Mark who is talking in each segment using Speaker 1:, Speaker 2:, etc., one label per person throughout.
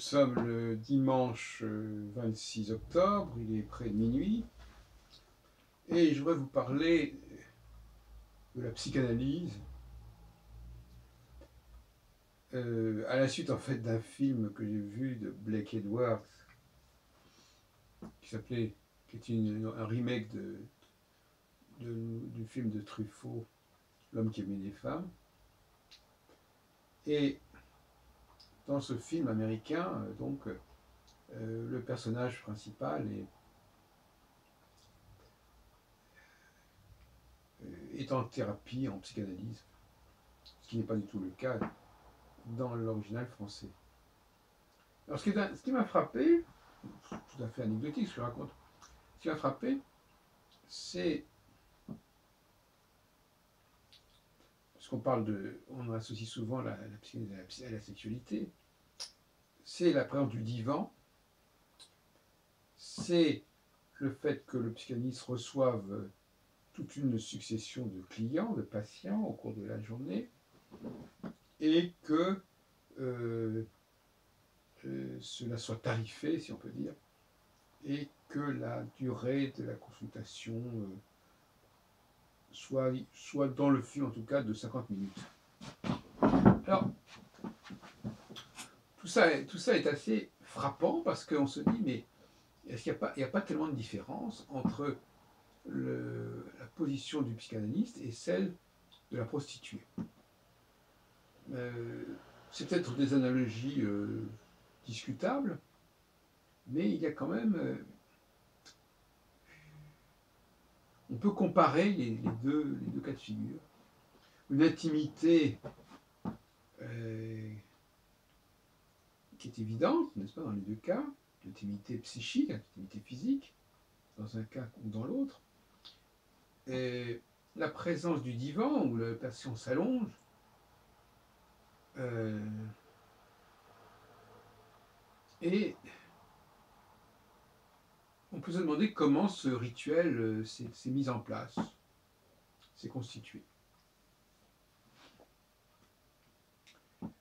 Speaker 1: sommes le dimanche 26 octobre, il est près de minuit, et je voudrais vous parler de la psychanalyse, à la suite en fait d'un film que j'ai vu de Blake Edwards, qui est un remake du film de Truffaut, L'homme qui aimait les femmes. Et dans ce film américain, le personnage principal est en thérapie, en psychanalyse, ce qui n'est pas du tout le cas dans l'original français. Alors ce qui m'a frappé, tout à fait anecdotique ce que je raconte, ce qui m'a frappé, c'est, parce qu'on on associe souvent la psychanalyse à la sexualité, c'est la présence du divan, c'est le fait que le psychanalyste reçoive toute une succession de clients, de patients au cours de la journée, et que cela soit tarifé, si on peut dire, et que la durée de la consultation soit dans le film, en tout cas, de 50 minutes. Alors, tout ça est assez frappant parce qu'on se dit, mais est-ce qu'il n'y a pas tellement de différence entre la position du psychanalyste et celle de la prostituée? C'est peut-être des analogies discutables, mais il y a quand même... on peut comparer les deux cas de figure. Une intimité qui est évidente, n'est-ce pas, dans les deux cas, l'intimité psychique, l'intimité physique, dans un cas ou dans l'autre. Et la présence du divan où le patient s'allonge, et on peut se demander comment ce rituel s'est mis en place, s'est constitué.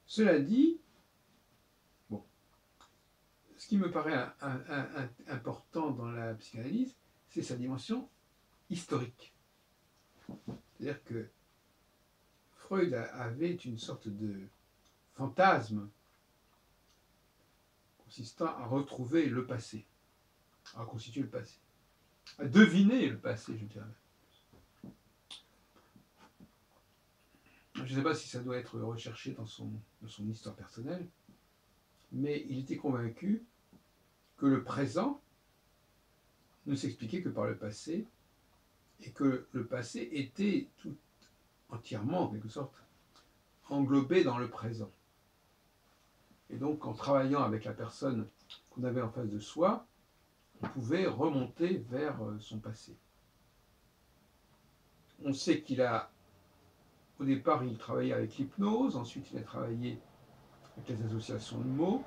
Speaker 1: Cela dit, bon, ce qui me paraît important dans la psychanalyse, c'est sa dimension historique. C'est-à-dire que Freud avait une sorte de fantasme consistant à retrouver le passé, à reconstituer le passé, à deviner le passé, je dirais. Je ne sais pas si ça doit être recherché dans son histoire personnelle, mais il était convaincu que le présent ne s'expliquait que par le passé, et que le passé était tout entièrement, en quelque sorte, englobé dans le présent. Et donc, en travaillant avec la personne qu'on avait en face de soi, on pouvait remonter vers son passé. On sait au départ, il travaillait avec l'hypnose, ensuite il a travaillé avec les associations de mots.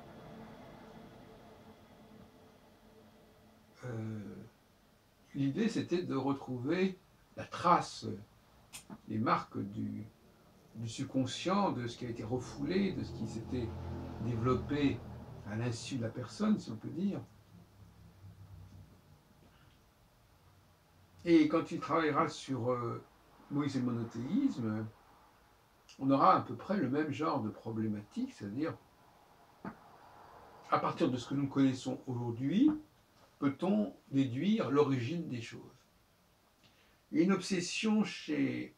Speaker 1: L'idée, c'était de retrouver la trace, les marques du subconscient, de ce qui a été refoulé, de ce qui s'était développé à l'insu de la personne, si on peut dire. Et quand il travaillera sur Moïse et le monothéisme, on aura à peu près le même genre de problématique, c'est-à-dire, à partir de ce que nous connaissons aujourd'hui, peut-on déduire l'origine des choses? Il y a une obsession que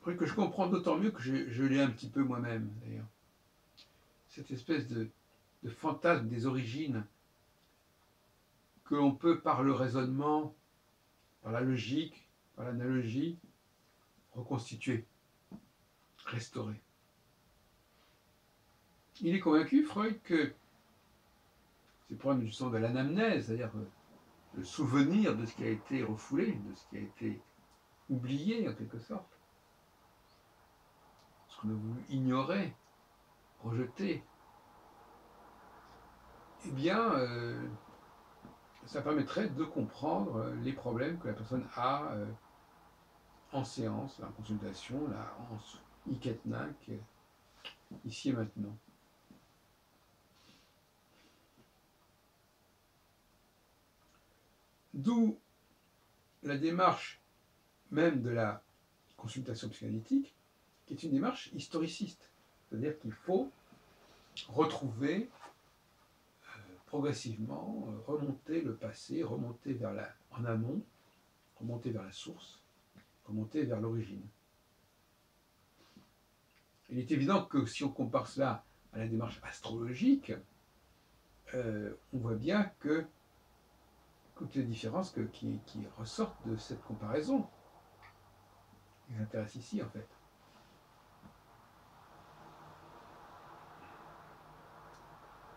Speaker 1: je comprends d'autant mieux que je l'ai un petit peu moi-même, d'ailleurs. Cette espèce de fantasme des origines que l'on peut, par le raisonnement, par la logique, par l'analogie, reconstituer, restaurer. Il est convaincu, Freud, que c'est le problème justement de l'anamnèse, c'est-à-dire le souvenir de ce qui a été refoulé, de ce qui a été oublié en quelque sorte, ce qu'on a voulu ignorer, rejeter, eh bien, ça permettrait de comprendre les problèmes que la personne a en séance, en consultation, là, en Iketnak, ici et maintenant. D'où la démarche même de la consultation psychanalytique, qui est une démarche historiciste. C'est-à-dire qu'il faut retrouver progressivement, remonter le passé, remonter en amont, remonter vers la source, remonter vers l'origine. Il est évident que si on compare cela à la démarche astrologique, on voit bien que toutes les différences qui ressortent de cette comparaison nous intéressent ici, en fait.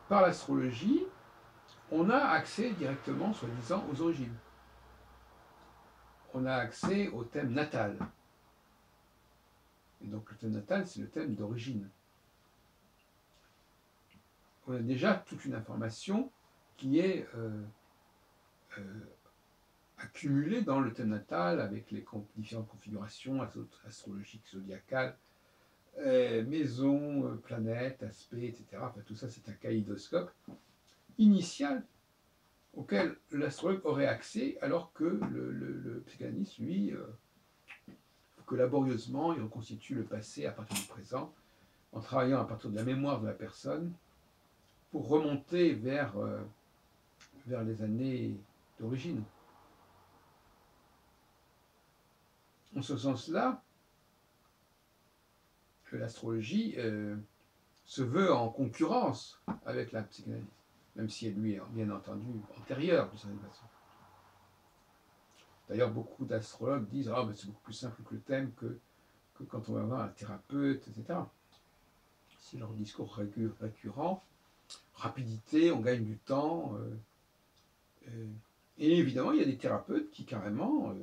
Speaker 1: Par l'astrologie, on a accès directement, soi-disant, aux origines. On a accès au thème natal. Et donc le thème natal, c'est le thème d'origine. On a déjà toute une information qui est accumulée dans le thème natal avec les différentes configurations astrologiques, zodiacales, maisons, planètes, aspects, etc. Enfin, tout ça, c'est un kaléidoscope initial auquel l'astrologue aurait accès, alors que le psychanalyste, lui, que laborieusement, il reconstitue le passé à partir du présent, en travaillant à partir de la mémoire de la personne, pour remonter vers les années d'origine. En ce sens-là, l'astrologie se veut en concurrence avec la psychanalyse, même si elle lui est bien entendu antérieure de certaine façon. D'ailleurs, beaucoup d'astrologues disent « Ah, mais c'est beaucoup plus simple que le thème que quand on va voir un thérapeute, etc. » C'est leur discours récurrent. Rapidité, on gagne du temps. Et évidemment, il y a des thérapeutes qui carrément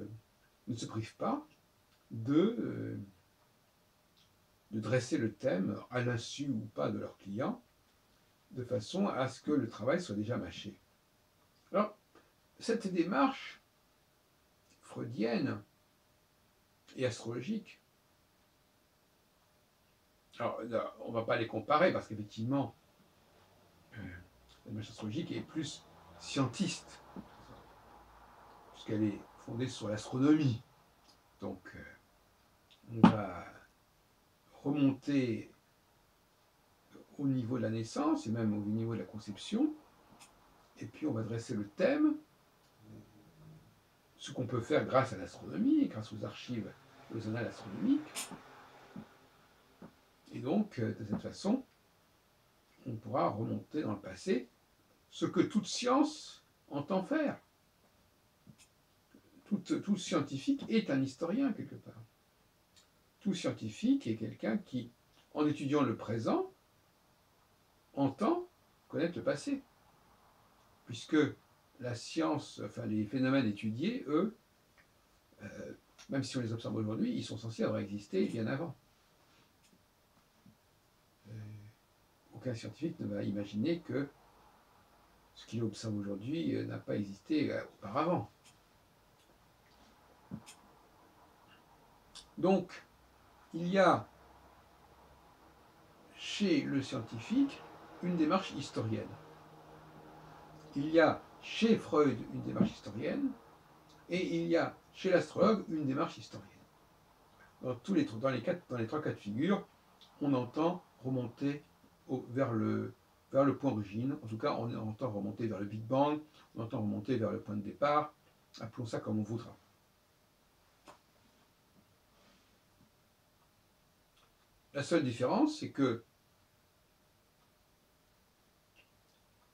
Speaker 1: ne se privent pas de dresser le thème à l'insu ou pas de leurs clients, de façon à ce que le travail soit déjà mâché. Alors, cette démarche freudienne et astrologique, alors on ne va pas les comparer parce qu'effectivement, la démarche astrologique est plus scientiste, puisqu'elle est fondée sur l'astronomie. Donc, on va remonter au niveau de la naissance et même au niveau de la conception, et puis on va dresser le thème, ce qu'on peut faire grâce à l'astronomie, grâce aux archives et aux annales astronomiques. Et donc, de cette façon, on pourra remonter dans le passé ce que toute science entend faire. Tout scientifique est un historien, quelque part. Tout scientifique est quelqu'un qui, en étudiant le présent, entend connaître le passé. Puisque la science, enfin les phénomènes étudiés, eux, même si on les observe aujourd'hui, ils sont censés avoir existé bien avant. Aucun scientifique ne va imaginer que ce qu'il observe aujourd'hui n'a pas existé auparavant. Donc, il y a chez le scientifique une démarche historienne. Il y a chez Freud une démarche historienne, et il y a chez l'astrologue une démarche historienne. Dans les trois cas de figure, on entend remonter vers le point d'origine. En tout cas, on entend remonter vers le Big Bang, on entend remonter vers le point de départ, appelons ça comme on voudra. La seule différence, c'est que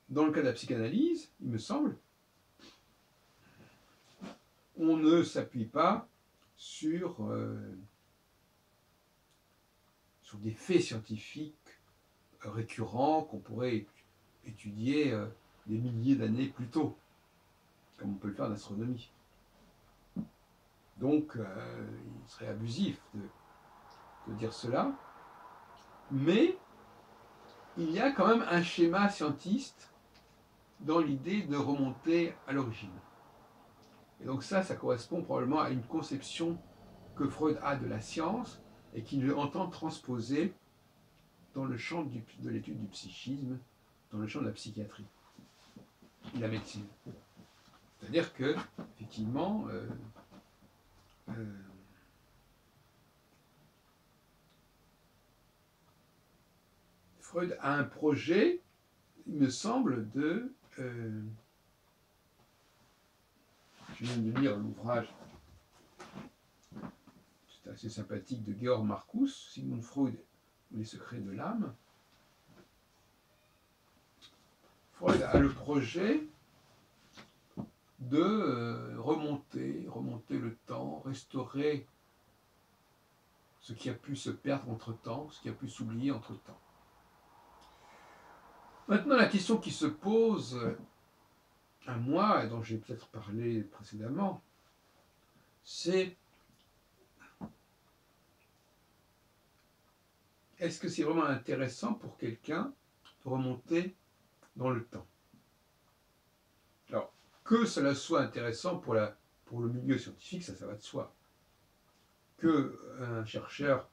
Speaker 1: dans le cas de la psychanalyse, il me semble, on ne s'appuie pas sur des faits scientifiques récurrents qu'on pourrait étudier des milliers d'années plus tôt, comme on peut le faire en astronomie. Donc, il serait abusif de dire cela, mais il y a quand même un schéma scientiste dans l'idée de remonter à l'origine. Et donc ça correspond probablement à une conception que Freud a de la science et qu'il entend transposer dans le champ de l'étude du psychisme, dans le champ de la psychiatrie et de la médecine. C'est-à-dire que, effectivement, Freud a un projet, il me semble, je viens de lire l'ouvrage, c'est assez sympathique, de Georg Marcus, Sigmund Freud, Les secrets de l'âme. Freud a le projet de remonter le temps, restaurer ce qui a pu se perdre entre-temps, ce qui a pu s'oublier entre-temps. Maintenant, la question qui se pose à moi, et dont j'ai peut-être parlé précédemment, c'est: est-ce que c'est vraiment intéressant pour quelqu'un de remonter dans le temps? Alors, que cela soit intéressant pour le milieu scientifique, ça va de soi. Qu'un chercheur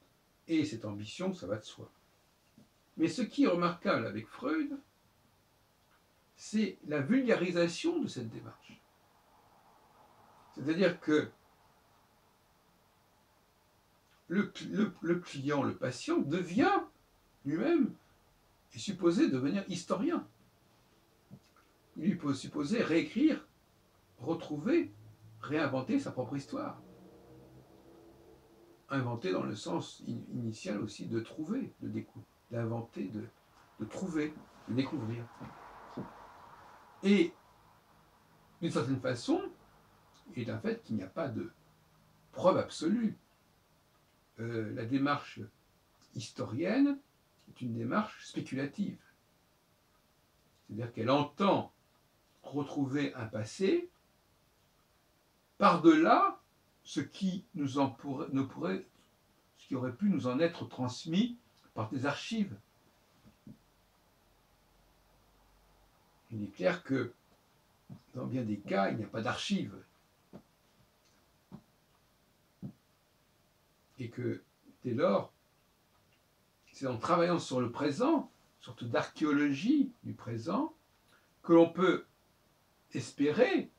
Speaker 1: ait cette ambition, ça va de soi. Mais ce qui est remarquable avec Freud, c'est la vulgarisation de cette démarche. C'est-à-dire que le client, le patient, devient lui-même, est supposé devenir historien. Il est supposé réécrire, retrouver, réinventer sa propre histoire. Inventer dans le sens initial aussi de trouver, d'inventer, de trouver, de découvrir. Et d'une certaine façon, il est un fait qu'il n'y a pas de preuve absolue. La démarche historienne est une démarche spéculative. C'est-à-dire qu'elle entend retrouver un passé par-delà ce qui ce qui aurait pu nous en être transmis par des archives. Il est clair que dans bien des cas, il n'y a pas d'archives. Et que dès lors, c'est en travaillant sur le présent, sorte d'archéologie du présent, que l'on peut espérer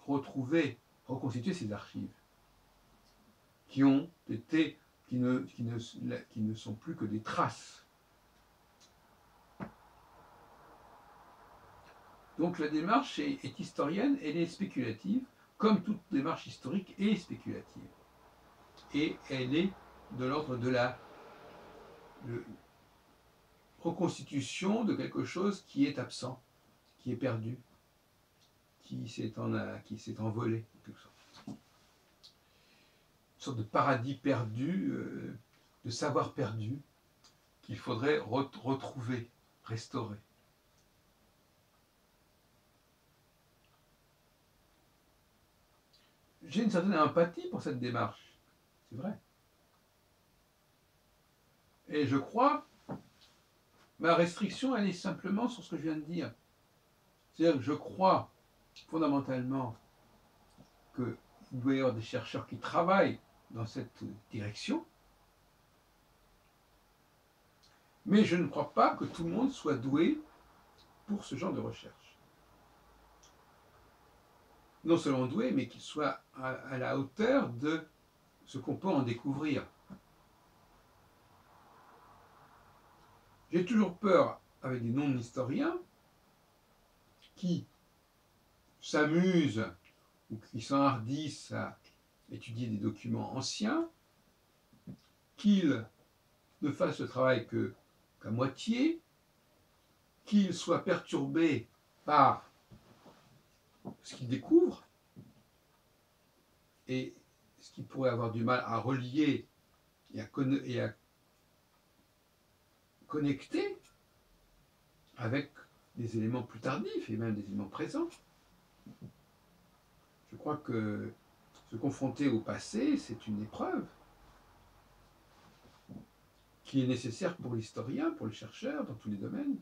Speaker 1: retrouver, reconstituer ces archives qui ne sont plus que des traces. Donc la démarche est historienne, elle est spéculative, comme toute démarche historique est spéculative. Et elle est de l'ordre de la reconstitution de quelque chose qui est absent, qui est perdu, qui s'est envolé, en quelque sorte. Une sorte de paradis perdu, de savoir perdu, qu'il faudrait retrouver, restaurer. J'ai une certaine empathie pour cette démarche, c'est vrai. Et je crois, ma restriction, elle est simplement sur ce que je viens de dire. C'est-à-dire que je crois fondamentalement qu'il doit y avoir des chercheurs qui travaillent dans cette direction, mais je ne crois pas que tout le monde soit doué pour ce genre de recherche. Non seulement doué, mais qu'il soit à la hauteur de ce qu'on peut en découvrir. J'ai toujours peur, avec des non-historiens, qui s'amusent ou qui s'enhardissent à étudier des documents anciens, qu'ils ne fassent le travail qu'à moitié, qu'ils soient perturbés par ce qu'ils découvrent et ce qu'ils pourraient avoir du mal à relier et à connecter avec des éléments plus tardifs et même des éléments présents. Je crois que se confronter au passé, c'est une épreuve qui est nécessaire pour l'historien, pour le chercheur, dans tous les domaines.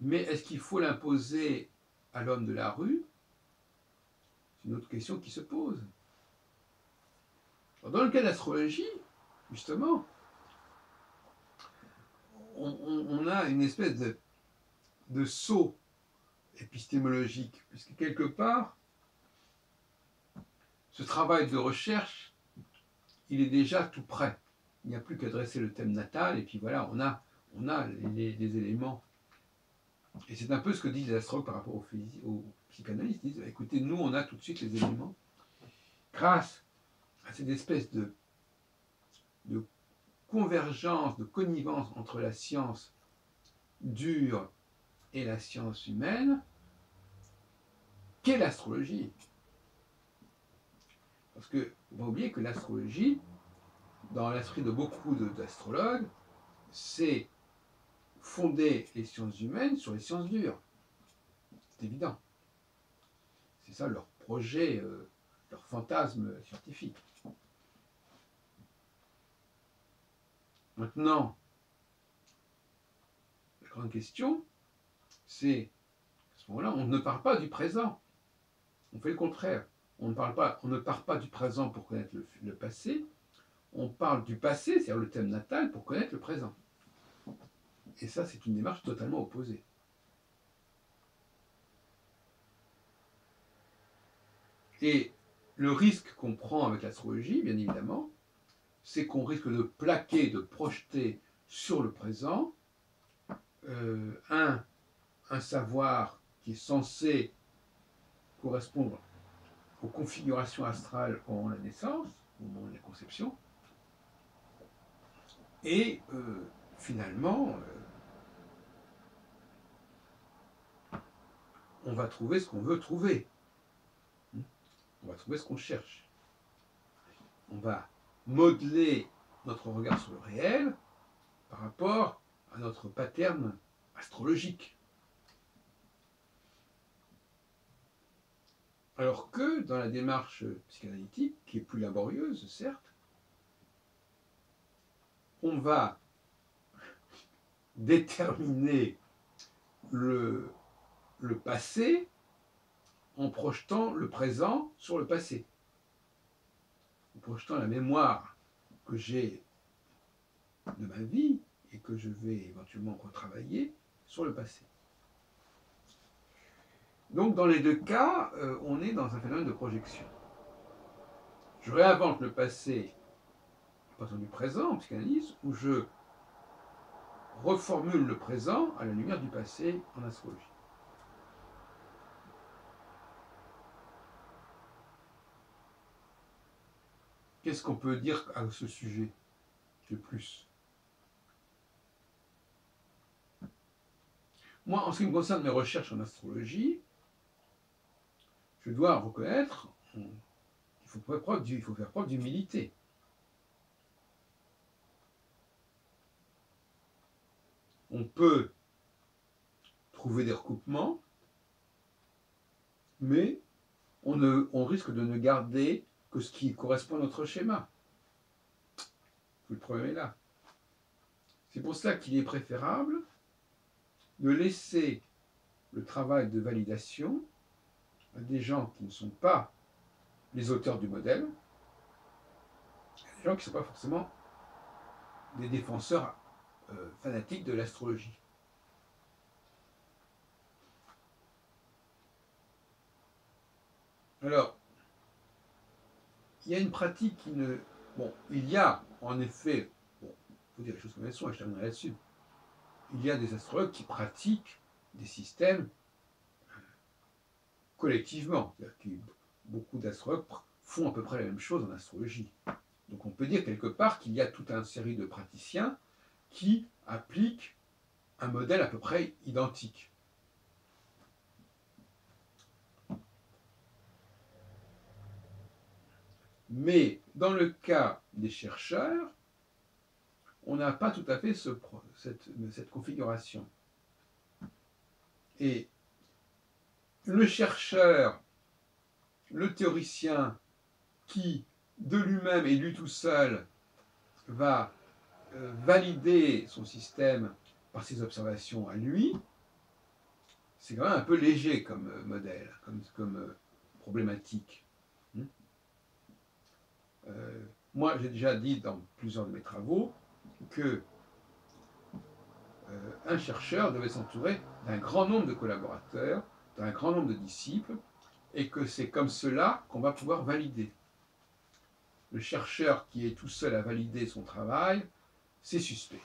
Speaker 1: Mais est-ce qu'il faut l'imposer à l'homme de la rue? C'est une autre question qui se pose. Alors, dans le cas de l'astrologie, justement, on a une espèce de saut épistémologique, puisque quelque part, ce travail de recherche, il est déjà tout prêt. Il n'y a plus qu'à dresser le thème natal, et puis voilà, on a les éléments. Et c'est un peu ce que disent les astrologues par rapport aux psychanalystes. Ils disent, écoutez, nous, on a tout de suite les éléments. Grâce à cette espèce de convergence, de connivence entre la science dure et la science humaine, qu'est l'astrologie. Parce que, faut pas oublier que l'astrologie, dans l'esprit de beaucoup d'astrologues, c'est fonder les sciences humaines sur les sciences dures. C'est évident. C'est ça leur projet, leur fantasme scientifique. Maintenant, la grande question, c'est, à ce moment-là, on ne parle pas du présent. On fait le contraire. On ne part pas du présent pour connaître le passé. On parle du passé, c'est-à-dire le thème natal, pour connaître le présent. Et ça, c'est une démarche totalement opposée. Et le risque qu'on prend avec l'astrologie, bien évidemment, c'est qu'on risque de plaquer, de projeter sur le présent un savoir qui est censé correspondre aux configurations astrales au moment de la naissance, au moment de la conception, et finalement, on va trouver ce qu'on veut trouver. On va trouver ce qu'on cherche. On va modeler notre regard sur le réel par rapport à notre pattern astrologique. Alors que dans la démarche psychanalytique, qui est plus laborieuse, certes, on va déterminer le passé en projetant le présent sur le passé, en projetant la mémoire que j'ai de ma vie et que je vais éventuellement retravailler sur le passé. Donc dans les deux cas, on est dans un phénomène de projection. Je réinvente le passé à partir du présent en psychanalyse, ou je reformule le présent à la lumière du passé en astrologie. Qu'est-ce qu'on peut dire à ce sujet de plus? Moi, en ce qui me concerne mes recherches en astrologie, je dois reconnaître qu'il faut faire preuve d'humilité. On peut trouver des recoupements, mais on risque de ne garder que ce qui correspond à notre schéma. Le problème est là. C'est pour ça qu'il est préférable de laisser le travail de validation à des gens qui ne sont pas les auteurs du modèle, des gens qui ne sont pas forcément des défenseurs fanatiques de l'astrologie. Alors, il y a une pratique qui ne... Bon, il y a en effet, bon, il faut dire les choses comme elles sont, et je terminerai là-dessus, il y a des astrologues qui pratiquent des systèmes collectivement. C'est-à-dire que beaucoup d'astrologues font à peu près la même chose en astrologie. Donc on peut dire quelque part qu'il y a toute une série de praticiens qui appliquent un modèle à peu près identique. Mais dans le cas des chercheurs, on n'a pas tout à fait cette configuration. Et le chercheur, le théoricien qui, de lui-même et lui tout seul, va valider son système par ses observations à lui, c'est quand même un peu léger comme modèle, comme problématique. Moi, j'ai déjà dit dans plusieurs de mes travaux que un chercheur devait s'entourer d'un grand nombre de collaborateurs, d'un grand nombre de disciples, et que c'est comme cela qu'on va pouvoir valider. le chercheur qui est tout seul à valider son travail, c'est suspect.